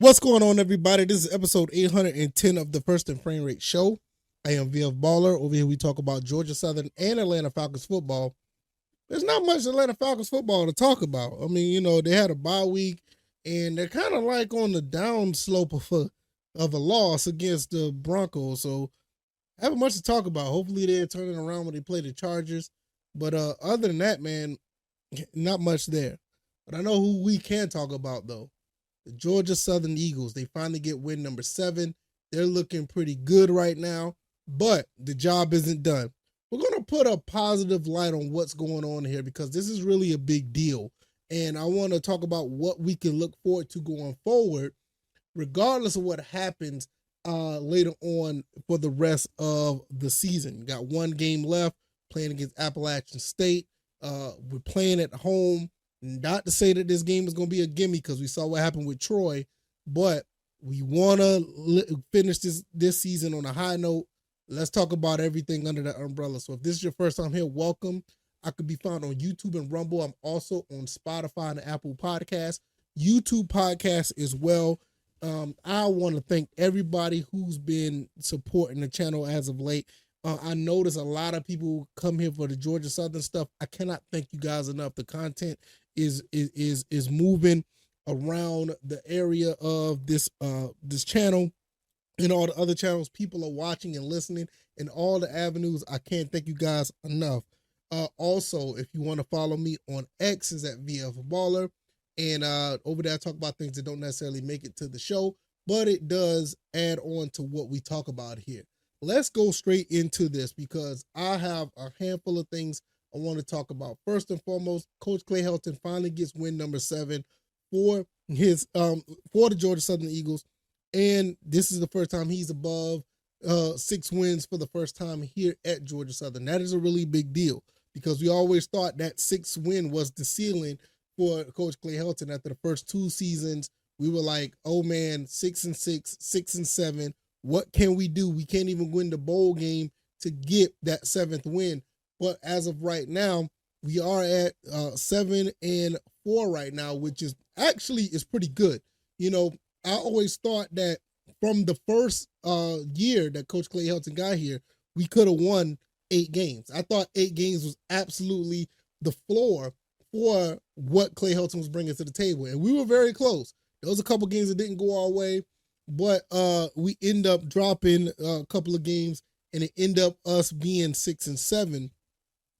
What's going on, everybody? This is episode 810 of the First and Frame Rate Show. I am VF Baller. Over here, we talk about Georgia Southern and Atlanta Falcons football. There's not much Atlanta Falcons football to talk about. I mean, they had a bye week, and they're kind of like on the down slope of a loss against the Broncos. So, I haven't much to talk about. Hopefully, they're turning around when they play the Chargers. But other than that, man, not much there. But I know who we can talk about, though. The Georgia Southern Eagles. They finally get win number 7. They're looking pretty good right now, but the job isn't done. We're going to put a positive light on what's going on here because this is really a big deal. And I want to talk about what we can look forward to going forward, regardless of what happens later on for the rest of the season. We got one game left, playing against Appalachian State. We're playing at home. Not to say that this game is going to be a gimme because we saw what happened with Troy, but we want to finish this season on a high note. Let's talk about everything under that umbrella. So if this is your first time here, welcome. I could be found on YouTube and Rumble. I'm also on Spotify and Apple Podcasts, YouTube Podcasts as well. I want to thank everybody who's been supporting the channel as of late. I notice a lot of people come here for the Georgia Southern stuff. I cannot thank you guys enough. The content is moving around the area of this channel and all the other channels. People are watching and listening in all the avenues. I can't thank you guys enough. Also, if you want to follow me on X, is at VF Baller, and over there I talk about things that don't necessarily make it to the show, but it does add on to what we talk about here. Let's go straight into this because I have a handful of things I want to talk about. First and foremost, Coach Clay Helton finally gets win number 7 for the Georgia Southern Eagles, and this is the first time he's above 6 wins for the first time here at Georgia Southern. That is a really big deal because we always thought that 6th win was the ceiling for Coach Clay Helton. After the first 2 seasons, we were like, oh man, 6-6, 6-7. What can we do? We can't even win the bowl game to get that 7th win. But as of right now, we are at 7-4 right now, which is actually is pretty good. I always thought that from the first year that Coach Clay Helton got here, we could have won 8 games. I thought 8 games was absolutely the floor for what Clay Helton was bringing to the table. And we were very close. There was a couple games that didn't go our way, but we end up dropping a couple of games, and it end up us being 6-7.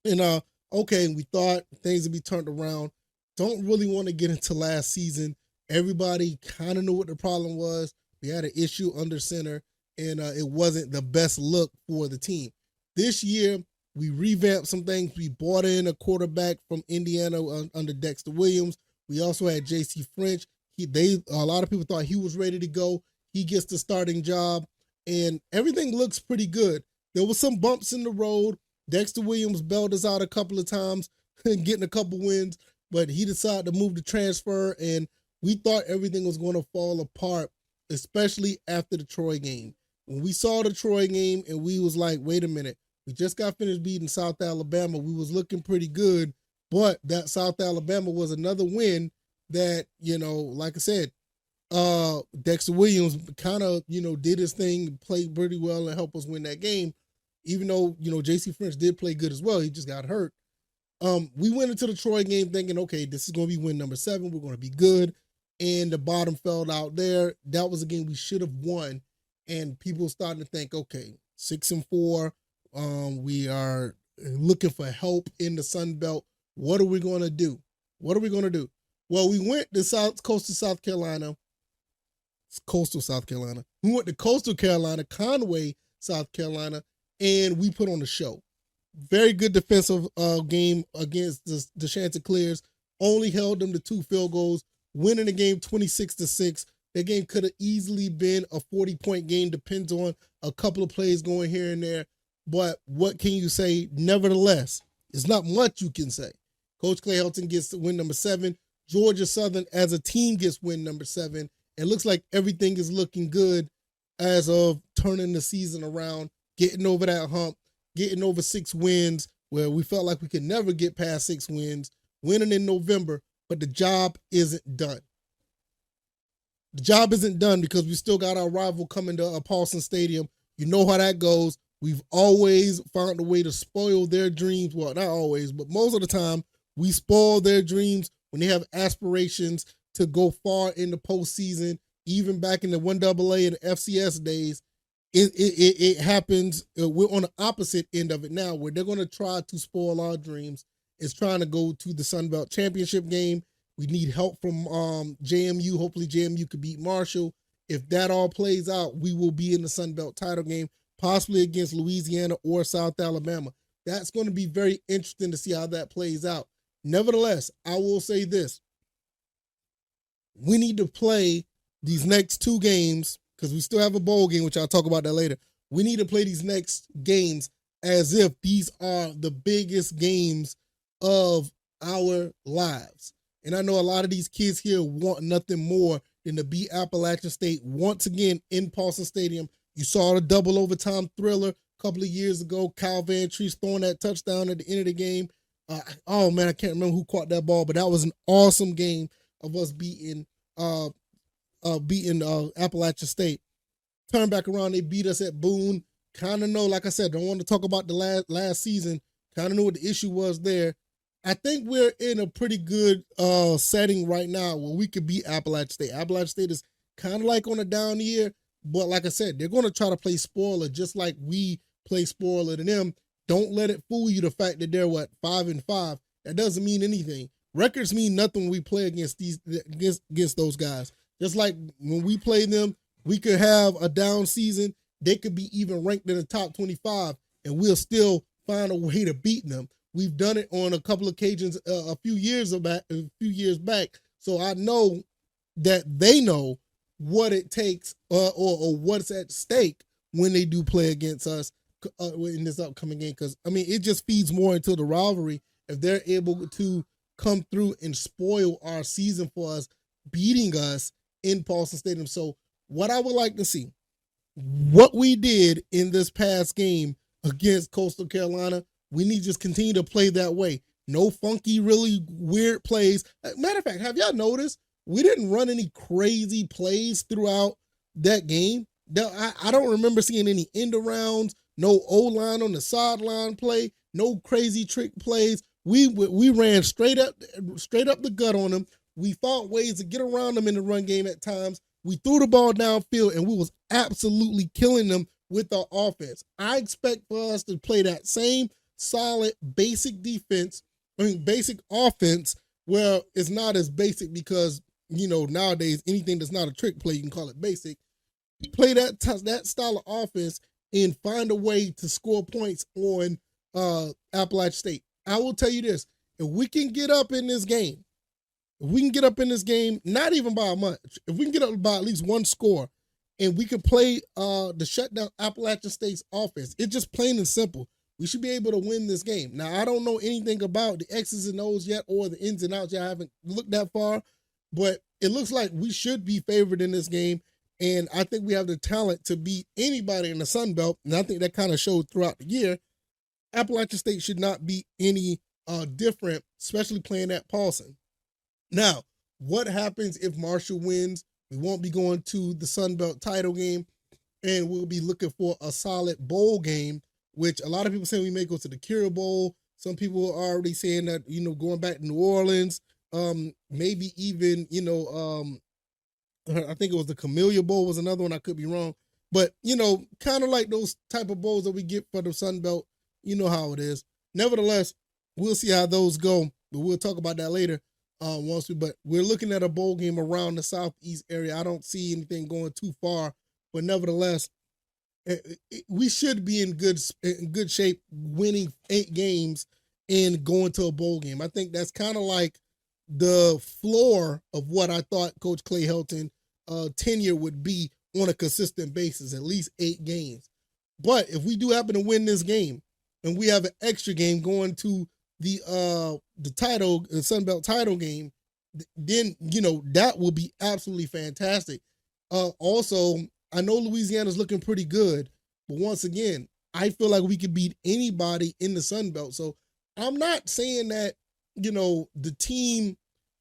And okay, we thought things would be turned around. Don't really want to get into last season. Everybody kind of knew what the problem was. We had an issue under center, and it wasn't the best look for the team. This year, we revamped some things. We brought in a quarterback from Indiana under Dexter Williams. We also had J.C. French. A lot of people thought he was ready to go. He gets the starting job, and everything looks pretty good. There was some bumps in the road. Dexter Williams bailed us out a couple of times and getting a couple wins, but he decided to move the transfer, and we thought everything was going to fall apart, especially after the Troy game. When we saw the Troy game and we was like, wait a minute, we just got finished beating South Alabama. We was looking pretty good, but that South Alabama was another win that, like I said, Dexter Williams kind of, did his thing, played pretty well and helped us win that game. Even though, J.C. French did play good as well. He just got hurt. We went into the Troy game thinking, okay, this is going to be win number 7. We're going to be good. And the bottom fell out there. That was a game we should have won. And people started to think, okay, 6-4. We are looking for help in the Sun Belt. What are we going to do? Well, we went to coastal South Carolina. We went to coastal Carolina, Conway, South Carolina, and we put on a show. Very good defensive game against the Chanticleers. Only held them to 2 field goals, winning the game 26-6. That game could have easily been a 40-point game, depends on a couple of plays going here and there. But what can you say? Nevertheless, it's not much you can say. Coach Clay Helton gets win number 7. Georgia Southern as a team gets win number 7. It looks like everything is looking good as of turning the season around, getting over that hump, getting over 6 wins where we felt like we could never get past 6 wins, winning in November, but the job isn't done. The job isn't done because we still got our rival coming to Paulson Stadium. You know how that goes. We've always found a way to spoil their dreams. Well, not always, but most of the time, we spoil their dreams when they have aspirations to go far in the postseason. Even back in the 1AA and FCS days, it happens. We're on the opposite end of it now, where they're going to try to spoil our dreams. It's trying to go to the Sun Belt Championship game. We need help from JMU. Hopefully JMU could beat Marshall. If that all plays out, we will be in the Sun Belt title game, possibly against Louisiana or South Alabama. That's going to be very interesting to see how that plays out. Nevertheless, I will say this. We need to play these next two games, because we still have a bowl game, which I'll talk about that later. We need to play these next games as if these are the biggest games of our lives. And I know a lot of these kids here want nothing more than to beat Appalachian State once again in Paulson Stadium. You saw the double overtime thriller a couple of years ago. Kyle Van Treese throwing that touchdown at the end of the game. Oh man, I can't remember who caught that ball, but that was an awesome game of us beating Appalachian State. Turn back around, they beat us at Boone. Kind of know, like I said, don't want to talk about the last season. Kind of know what the issue was there. I think we're in a pretty good setting right now where we could beat Appalachian State. Appalachian State is kind of like on a down year, but like I said, they're going to try to play spoiler just like we play spoiler to them. Don't let it fool you, the fact that they're 5-5. That doesn't mean anything. Records mean nothing when we play against those guys. Just like when we play them, we could have a down season. They could be even ranked in the top 25, and we'll still find a way to beat them. We've done it on a couple of occasions a few years back. So I know that they know what it takes or what's at stake when they do play against us in this upcoming game. Because, I mean, it just feeds more into the rivalry if they're able to come through and spoil our season for us, beating us in Paulson Stadium. So what I would like to see, what we did in this past game against Coastal Carolina, we need to just continue to play that way. No funky, really weird plays. Matter of fact, have y'all noticed we didn't run any crazy plays throughout that game? I don't remember seeing any end arounds, no O-line on the sideline play, no crazy trick plays. We ran straight up the gut on them. We found ways to get around them in the run game at times. We threw the ball downfield, and we was absolutely killing them with our offense. I expect for us to play that same solid basic basic offense, where it's not as basic because, nowadays anything that's not a trick play, you can call it basic. Play that style of offense and find a way to score points on Appalachian State. I will tell you this, if we can get up in this game, not even by much, if we can get up by at least one score, and we can play the shutdown Appalachian State's offense, it's just plain and simple. We should be able to win this game. Now, I don't know anything about the X's and O's yet or the ins and outs yet. I haven't looked that far, but it looks like we should be favored in this game, and I think we have the talent to beat anybody in the Sun Belt, and I think that kind of showed throughout the year. Appalachian State should not be any different, especially playing at Paulson. Now, what happens if Marshall wins? We won't be going to the Sun Belt title game, and we'll be looking for a solid bowl game, which a lot of people say we may go to the Cure Bowl. Some people are already saying that, going back to New Orleans, maybe even, I think it was the Camellia Bowl was another one. I could be wrong. But, kind of like those type of bowls that we get for the Sun Belt, you know how it is. Nevertheless, we'll see how those go, but we'll talk about that later. But we're looking at a bowl game around the Southeast area. I don't see anything going too far, but nevertheless, we should be in good shape, winning 8 games and going to a bowl game. I think that's kind of like the floor of what I thought Coach Clay Helton tenure would be on a consistent basis, at least 8 games. But if we do happen to win this game and we have an extra game going to the Sun Belt title game, then that will be absolutely fantastic. Also, I know Louisiana's looking pretty good, but once again, I feel like we could beat anybody in the Sun Belt. So I'm not saying that the team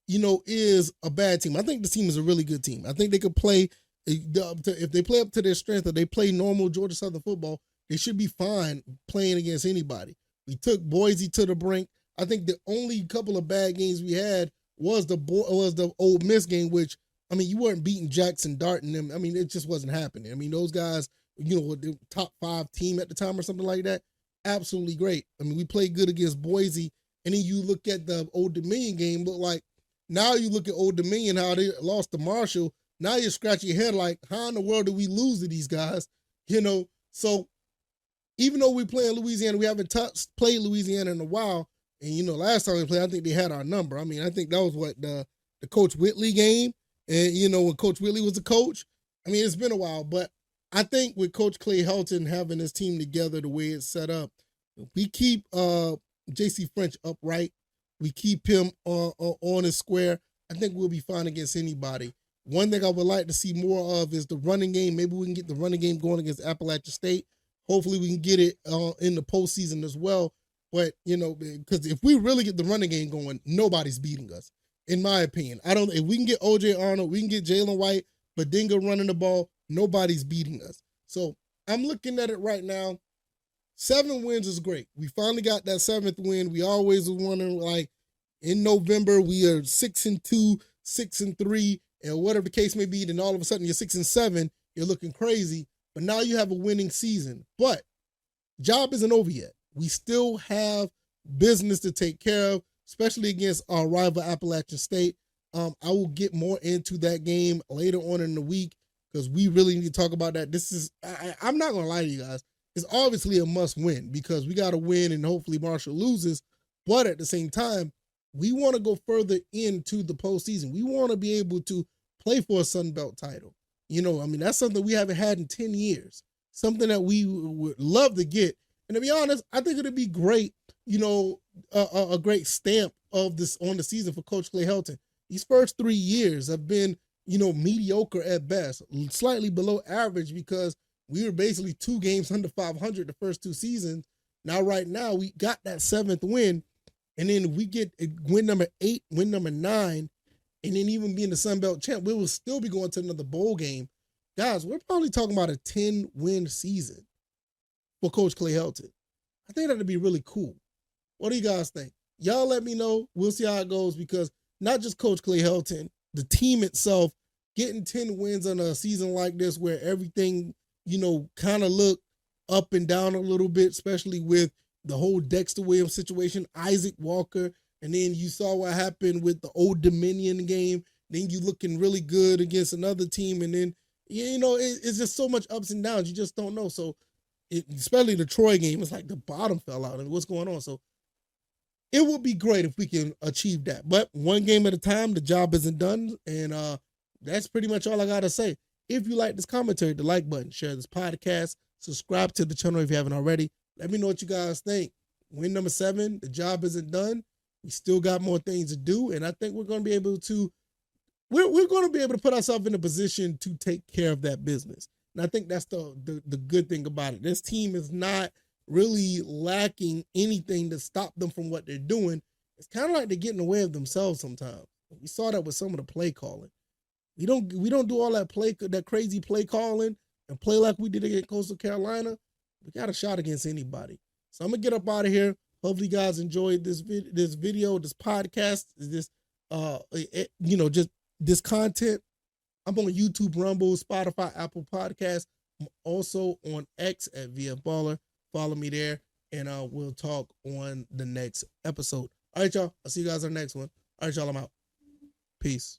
is a bad team. I think this team is a really good team. I think they could play, if they play up to their strength or they play normal Georgia Southern football, they should be fine playing against anybody. We took Boise to the brink. I think the only couple of bad games we had was the Ole Miss game, which, I mean, you weren't beating Jackson Dart and them. I mean, it just wasn't happening. I mean, those guys, the top 5 team at the time or something like that, absolutely great. I mean, we played good against Boise, and then you look at the Old Dominion game, look like, now you look at Old Dominion, how they lost to Marshall. Now you're scratching your head like, how in the world did we lose to these guys? So even though we play in Louisiana, we haven't played Louisiana in a while. And, last time we played, I think they had our number. I mean, I think that was what the Coach Whitley game. And, when Coach Whitley was the coach, I mean, it's been a while. But I think with Coach Clay Helton having his team together the way it's set up, if we keep J.C. French upright, we keep him on his square, I think we'll be fine against anybody. One thing I would like to see more of is the running game. Maybe we can get the running game going against Appalachian State. Hopefully we can get it in the postseason as well. But, because if we really get the running game going, nobody's beating us, in my opinion. If we can get O.J. Arnold, we can get Jalen White, Badinga running the ball, nobody's beating us. So I'm looking at it right now. 7 wins is great. We finally got that 7th win. We always were wondering, like, in November, we are 6-2, 6-3, and whatever the case may be, then all of a sudden you're 6-7, you're looking crazy. But now you have a winning season. But job isn't over yet. We still have business to take care of, especially against our rival Appalachian State. I will get more into that game later on in the week because we really need to talk about that. I'm not going to lie to you guys. It's obviously a must win because we got to win and hopefully Marshall loses. But at the same time, we want to go further into the postseason. We want to be able to play for a Sun Belt title. That's something we haven't had in 10 years, something that we would love to get. And to be honest, I think it'd be great, a great stamp of this on the season for Coach Clay Helton. These first 3 years have been, mediocre at best, slightly below average because we were basically 2 games under 500 the first 2 seasons. Right now, we got that 7th win, and then we get win number 8, win number 9, and then even being the Sun Belt champ, we will still be going to another bowl game. Guys, we're probably talking about a 10-win season for Coach Clay Helton. I think that'd be really cool. What do you guys think? Y'all let me know. We'll see how it goes because not just Coach Clay Helton, the team itself, getting 10 wins on a season like this where everything, kind of look up and down a little bit, especially with the whole Dexter Williams situation, Isaac Walker, and then you saw what happened with the Old Dominion game. Then you looking really good against another team, and then, it's just so much ups and downs. You just don't know. So, especially the Troy game, it's like the bottom fell out. I mean, what's going on? So it would be great if we can achieve that. But one game at a time, the job isn't done. And that's pretty much all I got to say. If you like this commentary, the like button, share this podcast, subscribe to the channel if you haven't already. Let me know what you guys think. Win number 7, the job isn't done. We still got more things to do. And I think we're going to be able to, we're going to be able to put ourselves in a position to take care of that business. And I think that's the good thing about it. This team is not really lacking anything to stop them from what they're doing. It's kind of like they're getting in the way of themselves sometimes. We saw that with some of the play calling. We don't do all that crazy play calling and play like we did against Coastal Carolina. We got a shot against anybody. So I'm gonna get up out of here. Hopefully, you guys enjoyed this video, this podcast, just this content. I'm on YouTube, Rumble, Spotify, Apple Podcasts. I'm also on X at VF Baller. Follow me there, and we'll talk on the next episode. All right, y'all. I'll see you guys on the next one. All right, y'all. I'm out. Peace.